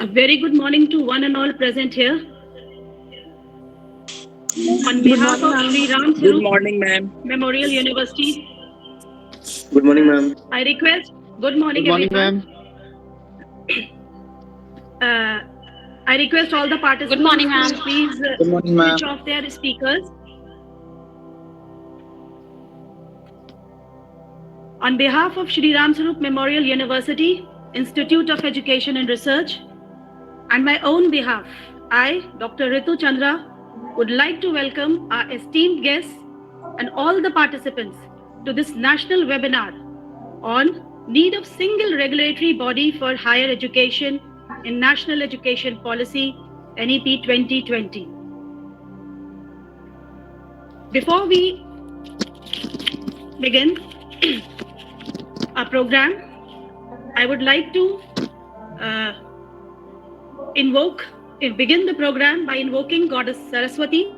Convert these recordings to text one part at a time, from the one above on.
A very good morning to one and all present here. On Good behalf morning, of ma'am. Sri Ram Good Sarup morning, ma'am. Memorial University, Good morning, ma'am. I request, good morning Good morning, everyone. ma'am. Uh, I request all the Good morning, participants ma'am. to please Good morning, ma'am. switch off their speakers. On behalf of Sri Ram Sarup Memorial University, Institute of Education and Research, and my own behalf, I, Dr. Ritu Chandra, would like to welcome our esteemed guests and all the participants to this national webinar on need of single regulatory body for higher education in National Education Policy NEP 2020. Before we begin our program, I would like to uh, begin the program by invoking Goddess Saraswati,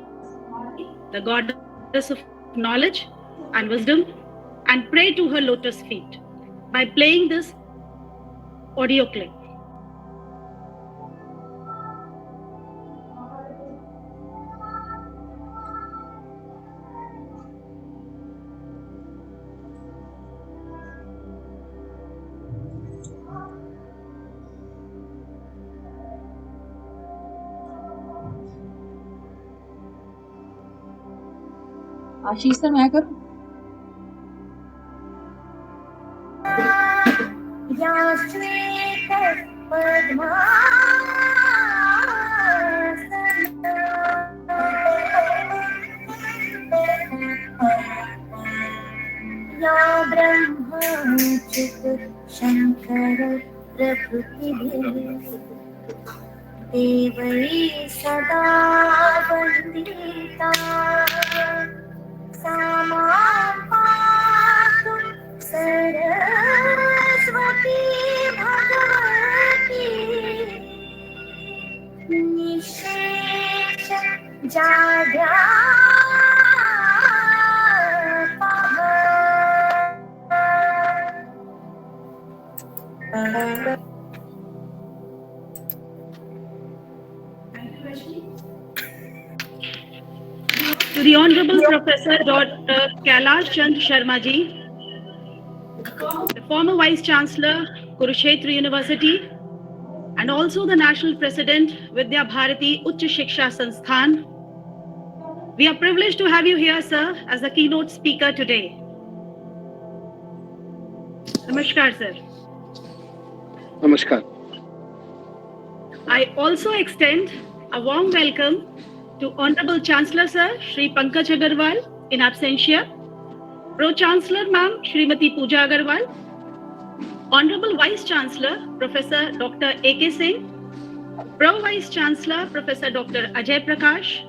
the goddess of knowledge and wisdom, and pray to her lotus feet by playing this audio clip. Ashish sir मैं करूं शंकर प्रभृतिभिः देवैः सदा वन्दिता सा मां पातु Saraswati Bhagwati निःशेष To the Honorable Professor Dr. Kailash Chand Sharma ji, the former Vice Chancellor, Kurukshetra University, and also the National President, Vidya Bharati Uच्च Shiksha Sansthan. We are privileged to have you here, sir, as the keynote speaker today. Namaskar, sir. Namaskar. I also extend a warm welcome to Honorable Chancellor Sir Shri Pankaj Agarwal in absentia, Pro-Chancellor Ma'am Shrimati Pooja Agarwal, Honorable Vice Chancellor Professor Dr. A.K. Singh, Pro-Vice Chancellor Professor Dr. Ajay Prakash,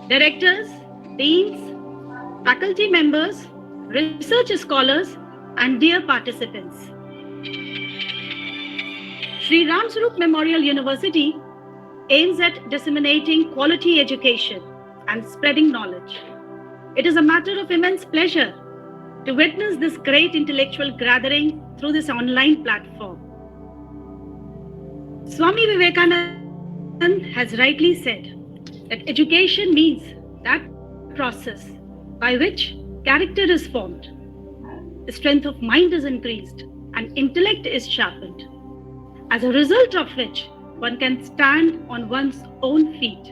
Directors, Deans, Faculty Members, Research Scholars, and dear participants. Sri Ram Sarup Memorial University aims at disseminating quality education and spreading knowledge. It is a matter of immense pleasure to witness this great intellectual gathering through this online platform. Swami Vivekananda has rightly said that education means that process by which character is formed, the strength of mind is increased, and intellect is sharpened, as a result of which one can stand on one's own feet.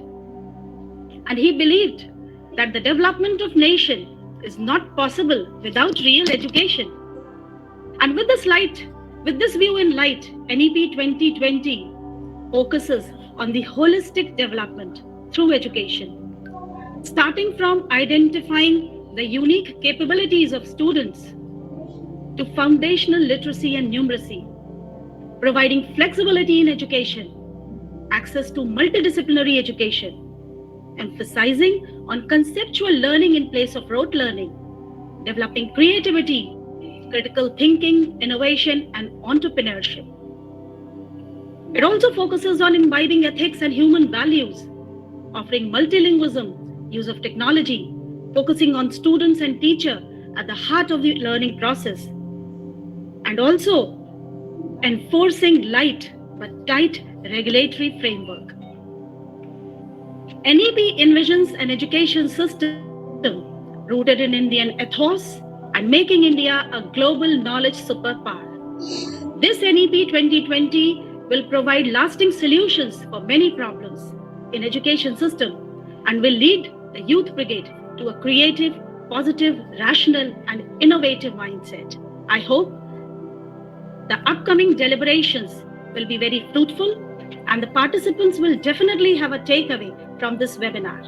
And he believed that the development of nation is not possible without real education. And with this view in light, NEP 2020 focuses on the holistic development through education, starting from identifying the unique capabilities of students to foundational literacy and numeracy, providing flexibility in education, access to multidisciplinary education, emphasizing on conceptual learning in place of rote learning, developing creativity, critical thinking, innovation, and entrepreneurship. It also focuses on imbibing ethics and human values, offering multilingualism, use of technology, focusing on students and teacher at the heart of the learning process, and also enforcing light but tight regulatory framework. NEP envisions an education system rooted in Indian ethos and making India a global knowledge superpower. This NEP 2020 will provide lasting solutions for many problems in education system and will lead the youth brigade to a creative, positive, rational and innovative mindset. I hope the upcoming deliberations will be very fruitful and the participants will definitely have a takeaway from this webinar.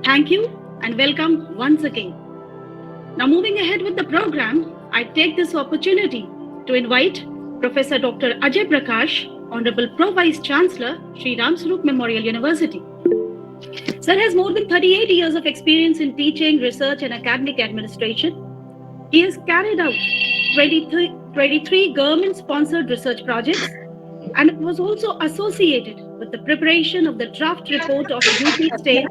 Thank you and welcome once again. Now, moving ahead with the program, I take this opportunity to invite Professor Dr. Ajay Prakash, Honorable Pro Vice Chancellor, Sri Ram Swarup Memorial University. Sir has more than 38 years of experience in teaching, research, and academic administration. He has carried out 23 government-sponsored research projects and was also associated with the preparation of the draft report of UP State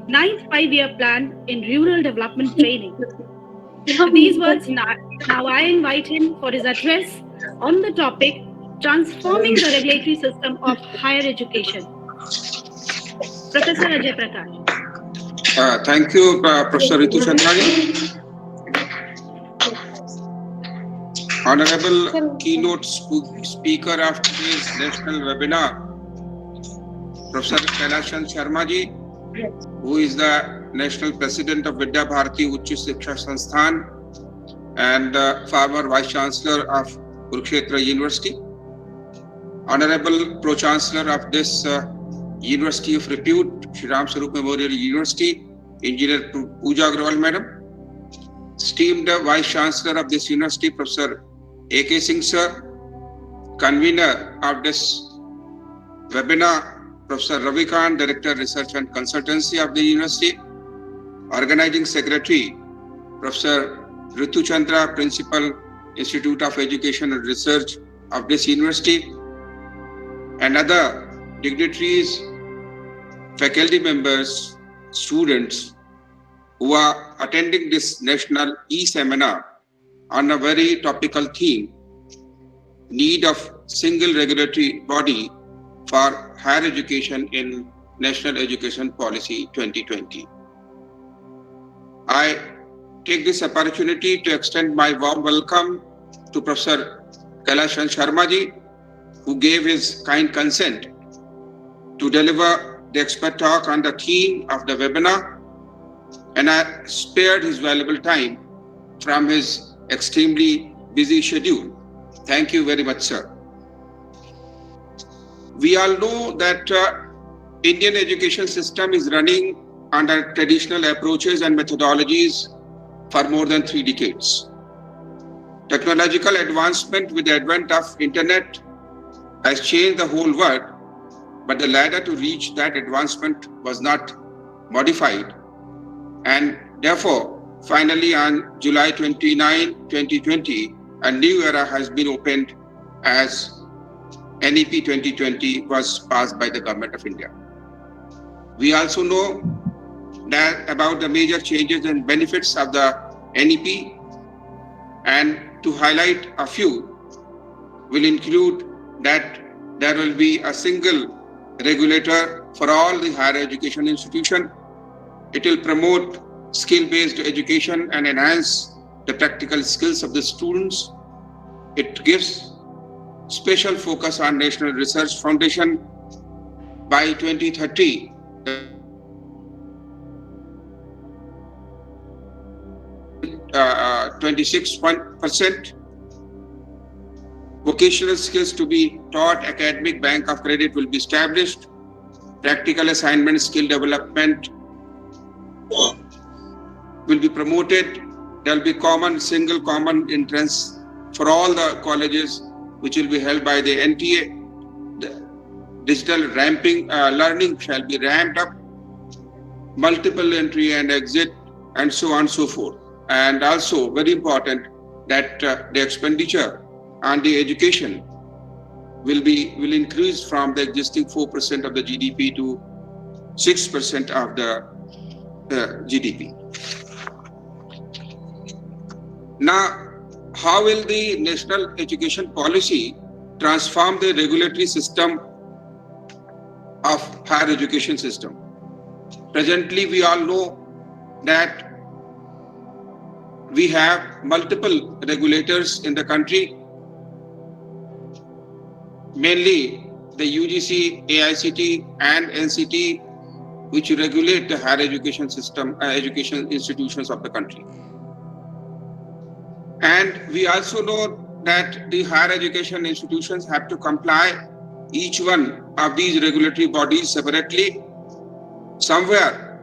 9th 5-year plan in rural development training. With these words, now I invite him for his address on the topic Transforming the Regulatory System of Higher Education. Professor Ajay Prakash. Thank you, Professor Ritu Chandrani. Honorable keynote speaker of today's national webinar, Professor Kailashan Sharma ji, who is the National President of Vidya Bharati Uच्च Shiksha Sansthan and former Vice Chancellor of Kurukshetra University. Honorable Pro Chancellor of this University of Repute, Sri Ram Swarup Memorial University, Engineer Pooja Agrawal Madam. Esteemed Vice Chancellor of this University, Professor A.K. Singh Sir. Convener of this webinar, Professor Ravi Khan, Director Research and Consultancy of the University. Organizing Secretary, Professor Ritu Chandra, Principal, Institute of Education and Research of this University. And other dignitaries, faculty members, students who are attending this national e-seminar on a very topical theme, need of single regulatory body for higher education in National Education Policy 2020. I take this opportunity to extend my warm welcome to Professor Kailashan Sharma ji, who gave his kind consent to deliver the expert talk on the theme of the webinar, and I spared his valuable time from his extremely busy schedule. Thank you very much, sir. We all know that Indian education system is running under traditional approaches and methodologies for more than 3 decades. Technological advancement with the advent of internet has changed the whole world, but the ladder to reach that advancement was not modified. And therefore, finally on July 29, 2020, a new era has been opened as NEP 2020 was passed by the Government of India. We also know that about the major changes and benefits of the NEP, and to highlight a few will include that there will be a single regulator for all the higher education institutions. It will promote skill-based education and enhance the practical skills of the students. It gives special focus on National Research Foundation. By 2030, 26%. Vocational skills to be taught, academic bank of credit will be established. Practical assignment skill development will be promoted. There will be single common entrance for all the colleges, which will be held by the NTA. The digital learning shall be ramped up, multiple entry and exit, and so on and so forth. And also very important that the expenditure on the education will increase from the existing 4% of the GDP to 6% of the GDP. Now, how will the national education policy transform the regulatory system of higher education system. Presently, we all know that we have multiple regulators in the country, mainly the UGC, AICT, and NCT, which regulate the higher education system, education institutions of the country. And we also know that the higher education institutions have to comply each one of these regulatory bodies separately. Somewhere,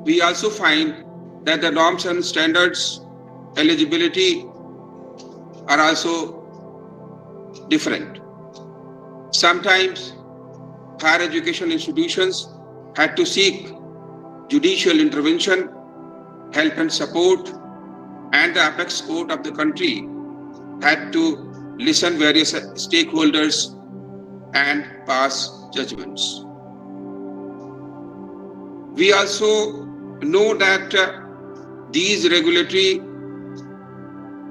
we also find that the norms and standards, eligibility are also different. Sometimes higher education institutions had to seek judicial intervention, help and support, and the apex court of the country had to listen various stakeholders and pass judgments. We also know that these regulatory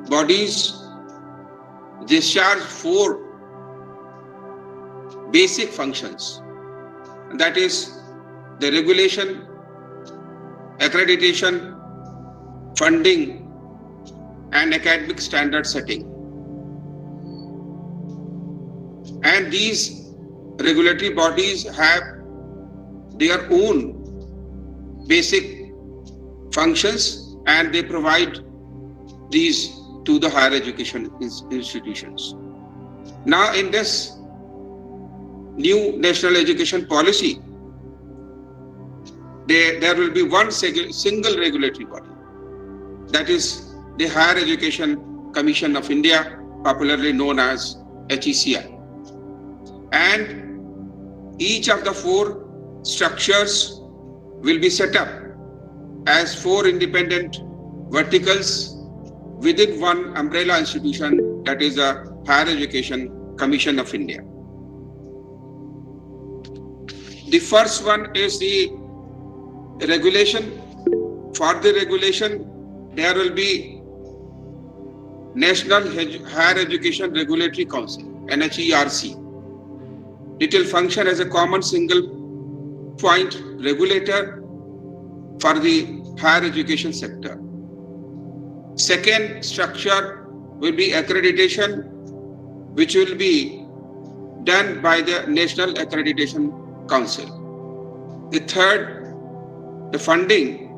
bodies discharge 4 basic functions. That is the regulation, accreditation, funding, and academic standard setting. And these regulatory bodies have their own basic functions, and they provide these to the higher education institutions. Now, in this new national education policy, there will be one single regulatory body, that is the Higher Education Commission of India, popularly known as HECI. And each of the 4 structures will be set up as 4 independent verticals within one umbrella institution, that is the Higher Education Commission of India. The first one is the regulation. For the regulation, there will be National Higher Education Regulatory Council, NHERC. It will function as a common single point regulator for the higher education sector. Second structure will be accreditation, which will be done by the National Accreditation Council. The third, the funding,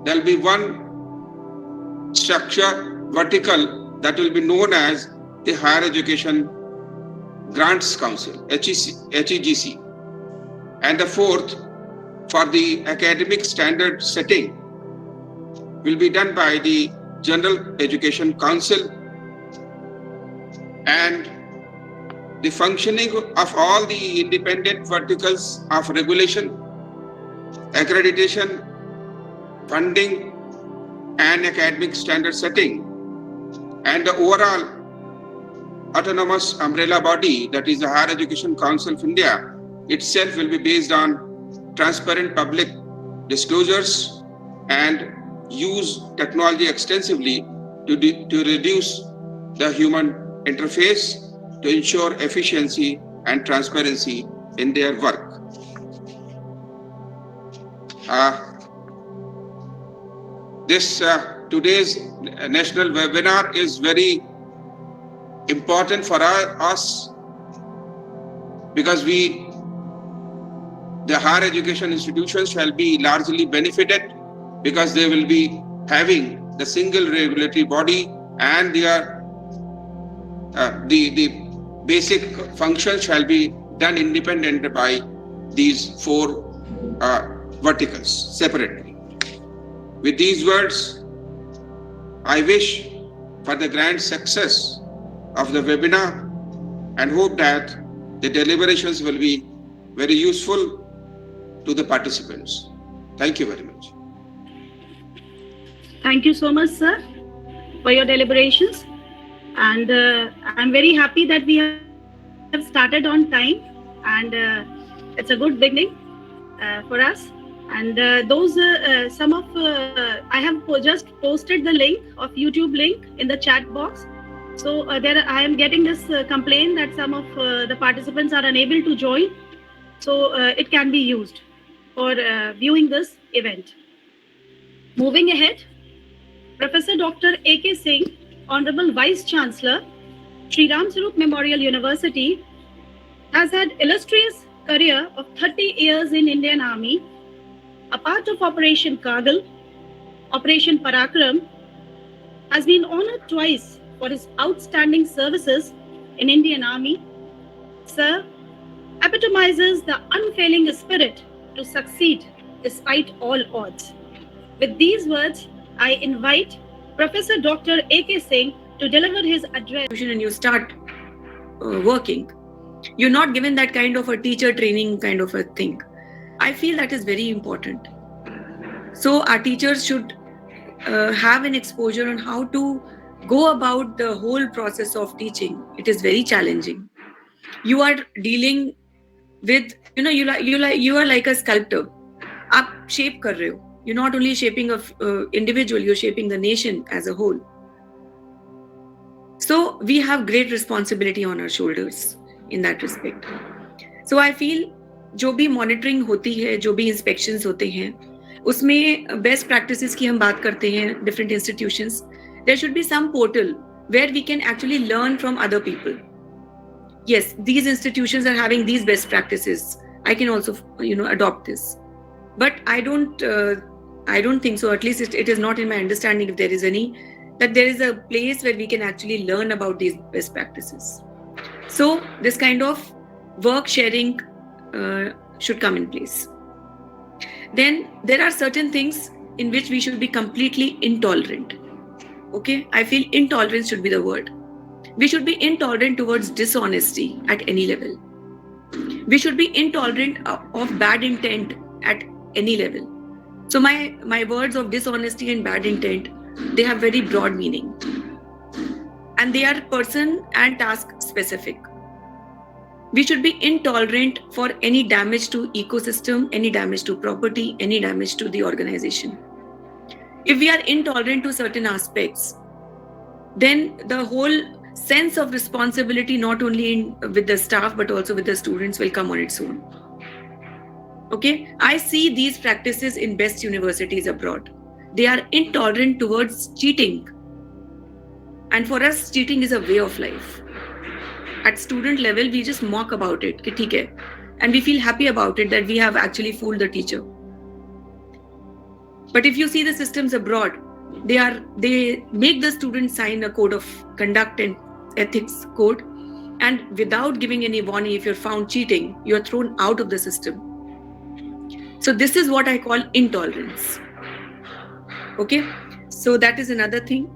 there will be one structure, vertical, that will be known as the Higher Education Grants Council, HEGC. And the fourth, for the academic standard setting, will be done by the General Education Council. And the functioning of all the independent verticals of regulation, accreditation, funding, and academic standard setting, and the overall autonomous umbrella body, that is the Higher Education Council of India, itself will be based on transparent public disclosures and use technology extensively to reduce the human interface, to ensure efficiency and transparency in their work. Today's national webinar is very important for us, because the higher education institutions shall be largely benefited, because they will be having the single regulatory body, and the basic functions shall be done independent by these 4 verticals separately. With these words, I wish for the grand success of the webinar and hope that the deliberations will be very useful to the participants. Thank you very much. Thank you so much, sir, for your deliberations. And I'm very happy that we have started on time, and it's a good beginning for us. And I have just posted the link of YouTube link in the chat box. So I am getting this complaint that some of the participants are unable to join. So it can be used for viewing this event. Moving ahead, Professor Dr. A.K. Singh, Honorable Vice Chancellor, Sri Ram Sarup Memorial University, has had illustrious career of 30 years in Indian Army, a part of Operation Kargil, Operation Parakram, has been honored twice for his outstanding services in Indian Army. Sir epitomizes the unfailing spirit to succeed despite all odds. With these words, I invite Professor Dr. A.K. Singh to deliver his address. And you start working, you're not given that kind of a teacher training kind of a thing. I feel that is very important. So our teachers should have an exposure on how to go about the whole process of teaching. It is very challenging. You are dealing with, you are like a sculptor. आप shape कर रहे हो. You're not only shaping a individual, you're shaping the nation as a whole. So we have great responsibility on our shoulders in that respect. So I feel जो भी monitoring होती है, जो भी inspections होते हैं, उसमें best practices की हम बात करते हैं, different institutions. There should be some portal where we can actually learn from other people. Yes, these institutions are having these best practices. I can also, adopt this. But I don't think so. At least it is not in my understanding if there is any, that there is a place where we can actually learn about these best practices. So this kind of work sharing should come in place. Then there are certain things in which we should be completely intolerant. Okay, I feel intolerance should be the word. We should be intolerant towards dishonesty at any level. We should be intolerant of bad intent at any level. So my words of dishonesty and bad intent, they have very broad meaning. And they are person and task specific. We should be intolerant for any damage to ecosystem, any damage to property, any damage to the organization. If we are intolerant to certain aspects, then the whole sense of responsibility, not only with the staff, but also with the students, will come on its own. Okay, I see these practices in best universities abroad. They are intolerant towards cheating. And for us, cheating is a way of life. At student level, we just mock about it. Ki theek hai. And we feel happy about it that we have actually fooled the teacher. But if you see the systems abroad, they make the students sign a code of conduct and ethics code, and without giving any warning, if you're found cheating, you're thrown out of the system. So this is what I call intolerance. Okay, so that is another thing.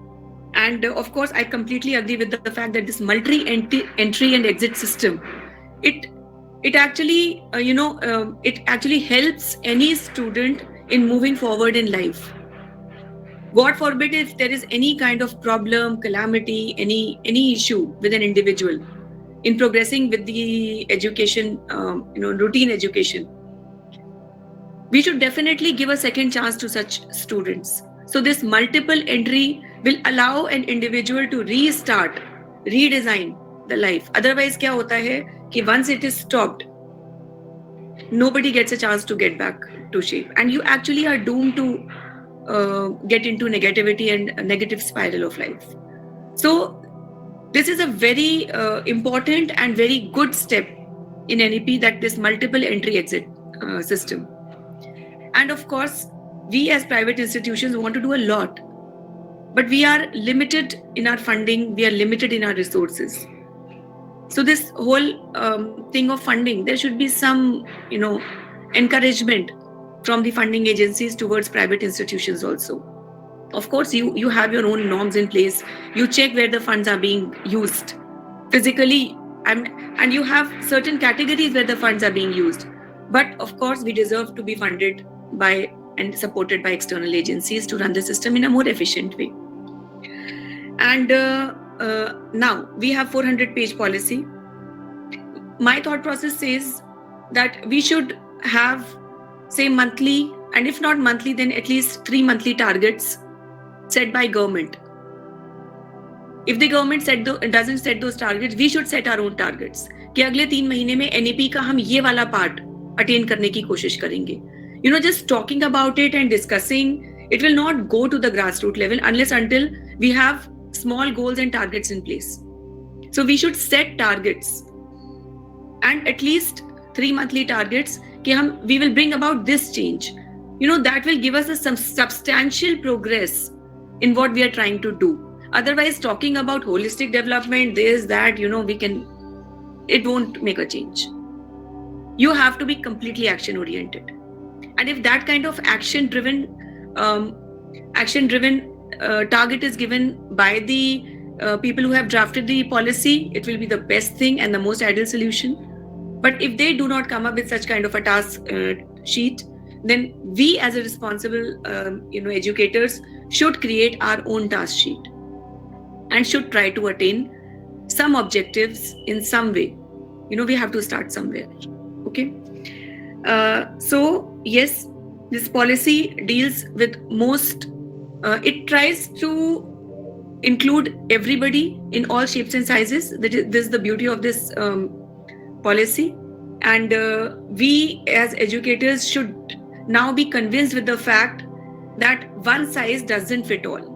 And of course, I completely agree with the fact that this multi-entry and exit system, it actually it actually helps any student in moving forward in life. God forbid if there is any kind of problem, calamity, any issue with an individual in progressing with the education, routine education, we should definitely give a second chance to such students. So this multiple entry will allow an individual to restart, redesign the life. Otherwise, क्या होता है कि once it is stopped, nobody gets a chance to get back to shape, and you actually are doomed to get into negativity and a negative spiral of life. So this is a very important and very good step in NEP, that this multiple entry exit system. And of course, we as private institutions want to do a lot, but we are limited in our funding, we are limited in our resources. So this whole thing of funding, there should be some, encouragement from the funding agencies towards private institutions also. Of course, you have your own norms in place. You check where the funds are being used physically, and you have certain categories where the funds are being used. But of course, we deserve to be funded by and supported by external agencies to run the system in a more efficient way. And now we have 400-page policy. My thought process says that we should have, say, monthly, and if not monthly, then at least 3 monthly targets set by government. If the government doesn't set those targets, we should set our own targets. कि अगले 3 महीने में NEP का हम ये वाला part attain करने की कोशिश करेंगे. Just talking about it and discussing, it will not go to the grassroots level unless until we have small goals and targets in place. So we should set targets and at least 3 monthly targets कि we will bring about this change. That will give us some substantial progress in what we are trying to do. Otherwise, talking about holistic development, this, that, it won't make a change. You have to be completely action oriented. And if that kind of action driven target is given by the people who have drafted the policy, it will be the best thing and the most ideal solution. But if they do not come up with such kind of a task sheet, then we as a responsible educators should create our own task sheet and should try to attain some objectives in some way. We have to start somewhere. Okay. So yes, this policy deals with most, it tries to include everybody in all shapes and sizes. This is the beauty of this policy. And we as educators should now be convinced with the fact that one size doesn't fit all.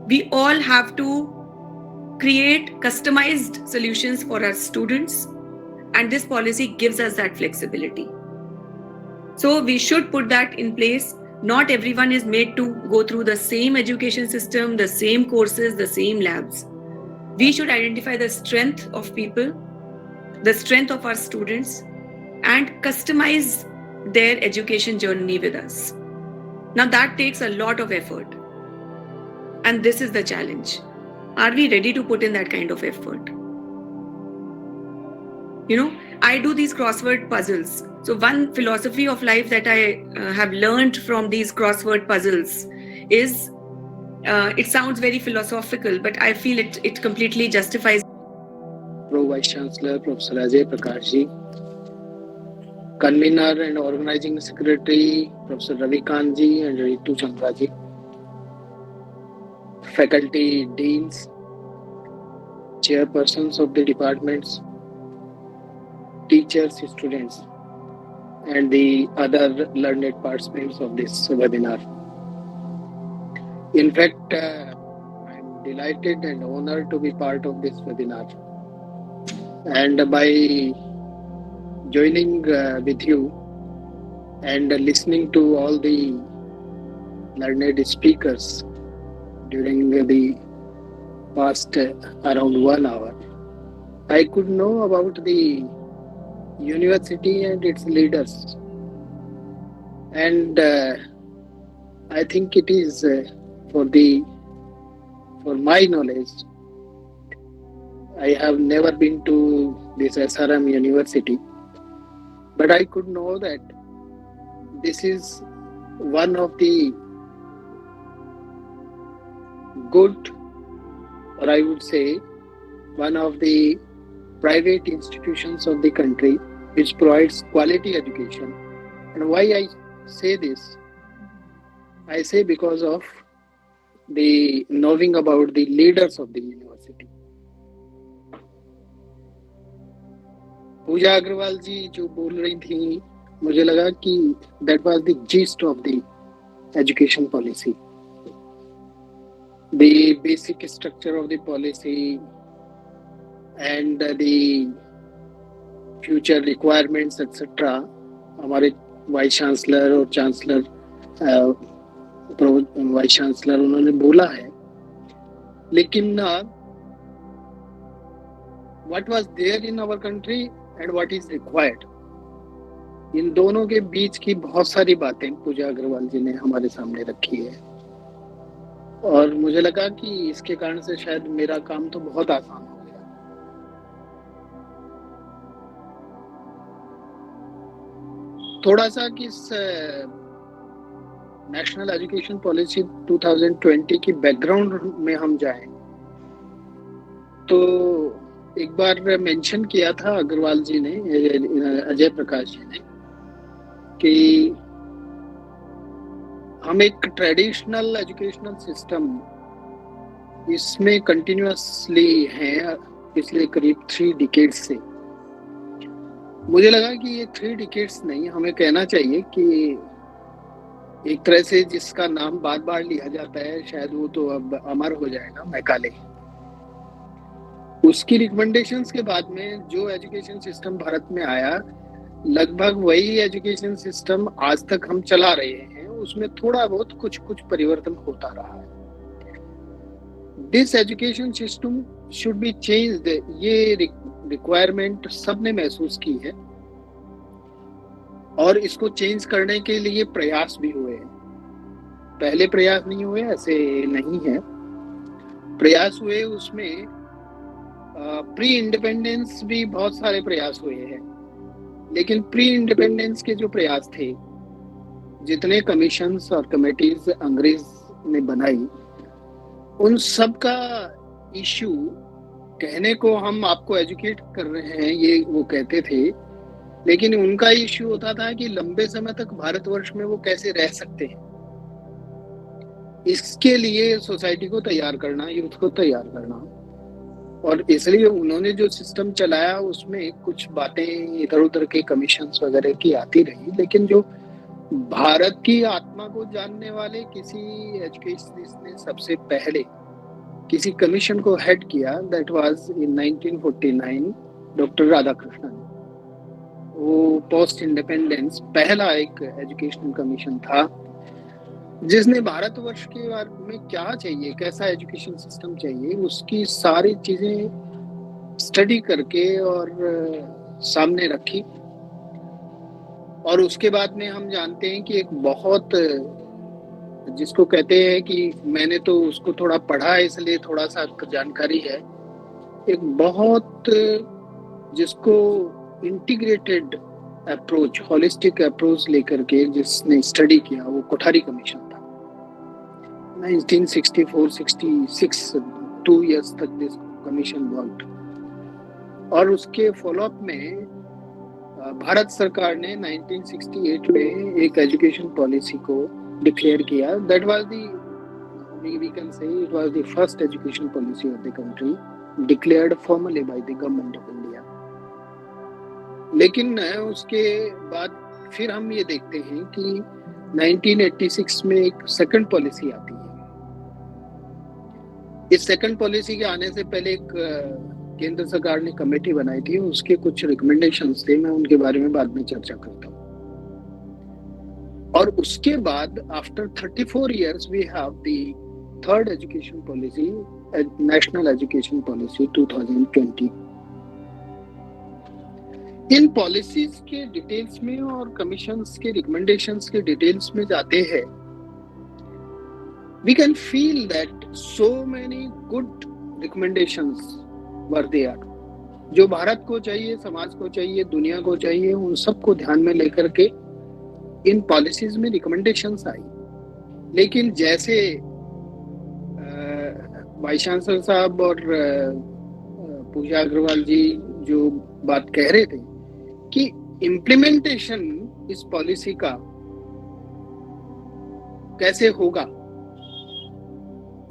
We all have to create customized solutions for our students, and this policy gives us that flexibility. So we should put that in place. Not everyone is made to go through the same education system, the same courses, the same labs. We should identify the strength of people, the strength of our students, and customize their education journey with us. Now that takes a lot of effort. And this is the challenge. Are we ready to put in that kind of effort? I do these crossword puzzles. So one philosophy of life that I have learned from these crossword puzzles is, it sounds very philosophical, but I feel it completely justifies. Pro Vice Chancellor Professor Ajay Prakash ji, Convener and Organizing Secretary Professor Ravikant ji and Ritu Chandra ji, Faculty Deans, Chairpersons of the departments, teachers, students, and the other learned participants of this webinar. In fact, I'm delighted and honored to be part of this webinar. And by joining with you and listening to all the learned speakers during the past around 1 hour, I could know about the university and its leaders. And I think it is for my knowledge, I have never been to this SRM University, but I could know that this is one of the good, or I would say one of the private institutions of the country which provides quality education. And why I say this? I say because of the knowing about the leaders of the university. पूजा अग्रवाल जी जो बोल रही थी, मुझे लगा कि that was the gist of the education policy. The basic structure of the policy and the future requirements etc. हमारे vice chancellor और chancellor vice chancellor उन्होंने बोला है, लेकिन what was there in our country and what is required, इन दोनों के बीच की बहुत सारी बातें पूजा अग्रवाल जी ने हमारे सामने रखी है, और मुझे लगा कि इसके कारण से शायद मेरा काम तो बहुत आसान हो गया. थोड़ा सा कि इस नेशनल एजुकेशन पॉलिसी 2020 की बैकग्राउंड में हम जाएं, तो एक बार मेंशन किया था अग्रवाल जी ने, अजय प्रकाश जी ने, कि हम एक ट्रेडिशनल एजुकेशनल सिस्टम इसमें कंटिन्यूअसली हैं पिछले करीब 3 डिकेड से, मुझे लगा कि ये 3 डिकेड्स नहीं, हमें कहना चाहिए कि एक तरह से जिसका नाम बार बार लिया जाता है, शायद वो तो अब अमर हो जाएगा, मैकाले। उसकी रिकमेंडेशंस के बाद में जो एजुकेशन सिस्टम भारत में आया, लगभग वही एजुकेशन सिस्टम आज तक हम चला रहे हैं। उसमें थोड़ा बहुत कुछ कुछ परिवर्तन होता रहा है। This education system should be changed, ये रिक्वायरमेंट सबने महसूस की है और इसको चेंज करने के लिए प्रयास भी हुए हैं। पहले प्रयास नहीं हुए ऐसे नहीं है, प्रयास हुए। उसमें प्री इंडिपेंडेंस भी बहुत सारे प्रयास हुए हैं, लेकिन प्री इंडिपेंडेंस के जो प्रयास थे, जितने कमीशंस और कमेटीज अंग्रेज ने बनाई, उन सब का इश्यू कहने को हम आपको एजुकेट कर रहे हैं, ये वो कहते थे, लेकिन उनका इश्यू होता था कि लंबे समय तक भारतवर्ष में वो कैसे रह सकते हैं। इसके लिए सोसाइटी को तैयार करना, यूथ को तैयार करना, और इसलिए उन्होंने जो सिस्टम चलाया उसमें कुछ बातें इधर उधर के कमीशंस वगैरह की आती रही, लेकिन जो भारत की आत्मा को जानने वाले किसी एजुकेशनिस्ट ने सबसे पहले किसी कमीशन को हेड किया, that was in 1949, doctor Radhakrishnan. वो पोस्ट इंडिपेंडेंस पहला एक एजुकेशनल कमीशन था जिसने भारतवर्ष के बारे में क्या चाहिए, कैसा एजुकेशन सिस्टम चाहिए, उसकी सारी चीजें स्टडी करके और सामने रखी। और उसके बाद में हम जानते हैं कि एक बहुत, जिसको कहते हैं कि मैंने तो उसको थोड़ा पढ़ा है इसलिए थोड़ा सा जानकारी है, एक बहुत जिसको इंटीग्रेटेड अप्रोच, होलिस्टिक अप्रोच लेकर के जिसने स्टडी किया, वो कोठारी कमीशन था। 1964-66 2 इयर्स तक दिस कमीशन वर्कड। और उसके फॉलोअप में भारत सरकार ने 1968 में एक एजुकेशन पॉलिसी को डिक्लेयर किया। That was we can say it was the first education policy of the country declared formally by the government of India. लेकिन उसके बाद फिर हम ये देखते हैं कि 1986 में एक सेकंड पॉलिसी आती है। इस सेकंड पॉलिसी के आने से पहले एक केंद्र सरकार ने कमेटी बनाई थी, उसके कुछ रिकमेंडेशंस थे, मैं उनके बारे में बाद में चर्चा करता हूँ। और उसके बाद after 34 years we have the third education policy, national education policy 2020। इन पॉलिसीज के डिटेल्स में और कमीशंस के रिकमेंडेशंस के डिटेल्स में जाते हैं, we can feel that so many good recommendations were there, जो भारत को चाहिए, समाज को चाहिए, दुनिया को चाहिए, उन सबको ध्यान में लेकर के इन पॉलिसीज में रिकमेंडेशंस आई। लेकिन जैसे वाइस चांसलर साहब और पूजा अग्रवाल जी जो बात कह रहे थे कि इम्प्लीमेंटेशन इस पॉलिसी का कैसे होगा,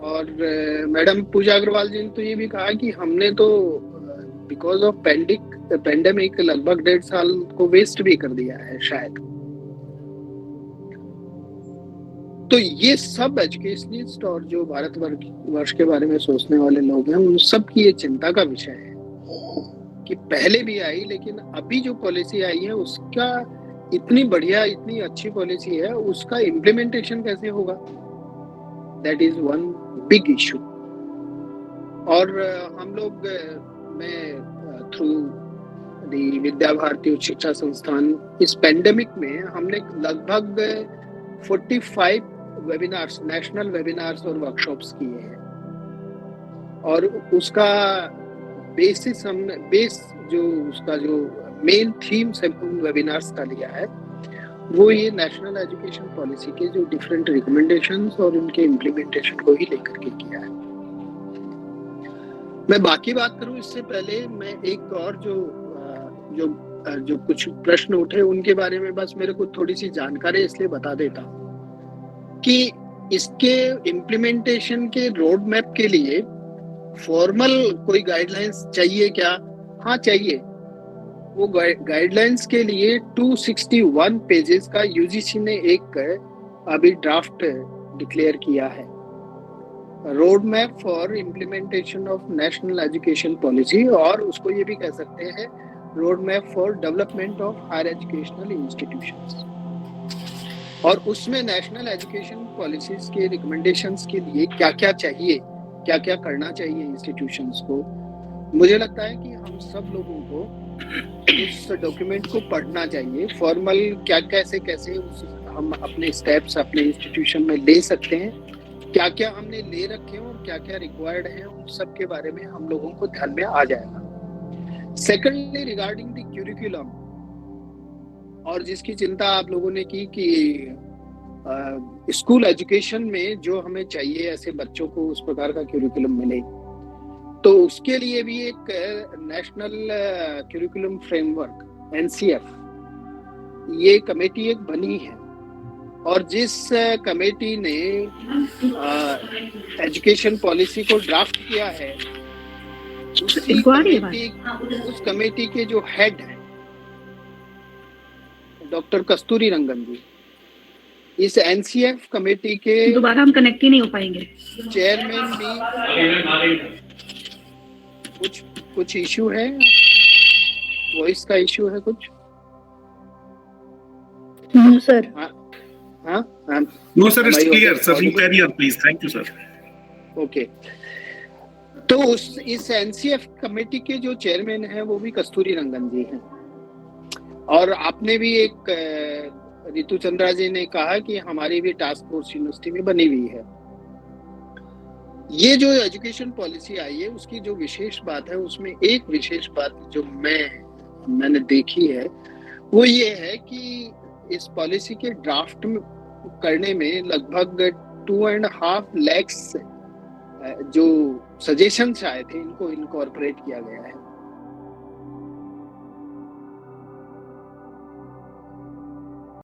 और मैडम पूजा अग्रवाल जी ने तो ये भी कहा कि हमने तो बिकॉज ऑफ पेंडेमिक लगभग 1.5 साल को वेस्ट भी कर दिया है शायद। तो ये सब एजुकेशनिस्ट और जो भारतवर्ष के बारे में सोचने वाले लोग हैं, उन सब की ये चिंता का विषय है कि पहले भी आई, लेकिन अभी जो पॉलिसी आई है उसका इतनी बढ़िया, इतनी अच्छी पॉलिसी है, उसका इम्प्लीमेंटेशन कैसे होगा, that is one big issue. और हम लोग, मैं थ्रू दी विद्या भारती उच्च शिक्षा संस्थान, इस पेंडेमिक में हमने लगभग 45 वेबिनार्स, नेशनल वेबिनार्स और वर्कशॉप्स किए हैं। और उसका बेसिस हमने जो उसका जो मेन थीम्स है उन वेबिनार्स का लिया है, वो ये नेशनल एजुकेशन पॉलिसी के जो डिफरेंट रिकमेंडेशंस और उनके इम्प्लीमेंटेशन को ही लेकर के किया है। मैं बाकी बात करूं इससे पहले मैं एक और जो कुछ प्रश्न उठे उनके बारे में बस मेरे को थोड़ी सी जानकारी इसलिए बता देता हूं कि इसके इम्प्लीमेंटेशन के रोड मैप के लिए फॉर्मल कोई गाइडलाइंस चाहिए क्या? हाँ चाहिए। वो गाइडलाइंस के लिए 261 पेजेस का यूजीसी ने एक अभी ड्राफ्ट डिक्लेयर किया है, road map for implementation of national education policy, और उसको ये भी कह सकते हैं road map for development of higher educational institutions. और उसमें नेशनल एजुकेशन पॉलिसीज के रिकमेंडेशंस के लिए क्या क्या चाहिए, क्या क्या करना चाहिए इंस्टीट्यूशंस को, मुझे लगता है कि हम सब लोगों को उस डॉक्यूमेंट को पढ़ना चाहिए। फॉर्मल क्या कैसे कैसे हम अपने स्टेप्स अपने इंस्टीट्यूशन में ले सकते हैं, क्या क्या हमने ले रखे हैं और क्या क्या रिक्वायर्ड है, उन सब के बारे में हम लोगों को ध्यान में आ जाएगा। सेकेंडली, रिगार्डिंग द क्यूरिकुलम, और जिसकी चिंता आप लोगों ने की कि स्कूल एजुकेशन में जो हमें चाहिए ऐसे बच्चों को उस प्रकार का क्यूरिकुलम मिले, तो उसके लिए भी एक नेशनल क्यूरिकुलम फ्रेमवर्क एनसीएफ, ये कमेटी एक बनी है, और जिस कमेटी ने एजुकेशन पॉलिसी को ड्राफ्ट किया है, उस कमेटी के जो हेड है डॉक्टर कस्तूरी रंगन जी, इस एनसीएफ कमेटी के दोबारा हम कनेक्ट ही नहीं हो पाएंगे। चेयरमैन भी कुछ इशू है, वॉइस का इशू है कुछ? No sir. हाँ, no sir, it's clear sir, you carry on please, thank you sir. Okay, तो इस एनसीएफ कमेटी के जो चेयरमैन हैं वो भी कस्तूरी रंगन जी हैं, और आपने भी एक रितु चंद्रा जी ने कहा कि हमारी भी टास्क फोर्स यूनिवर्सिटी में बनी हुई है। ये जो एजुकेशन पॉलिसी आई है उसकी जो विशेष बात है, उसमें एक विशेष बात जो मैंने देखी है वो ये है कि इस पॉलिसी के ड्राफ्ट में करने में लगभग 2.5 लाख जो सजेशंस आए थे इनको इनकॉर्पोरेट किया गया है।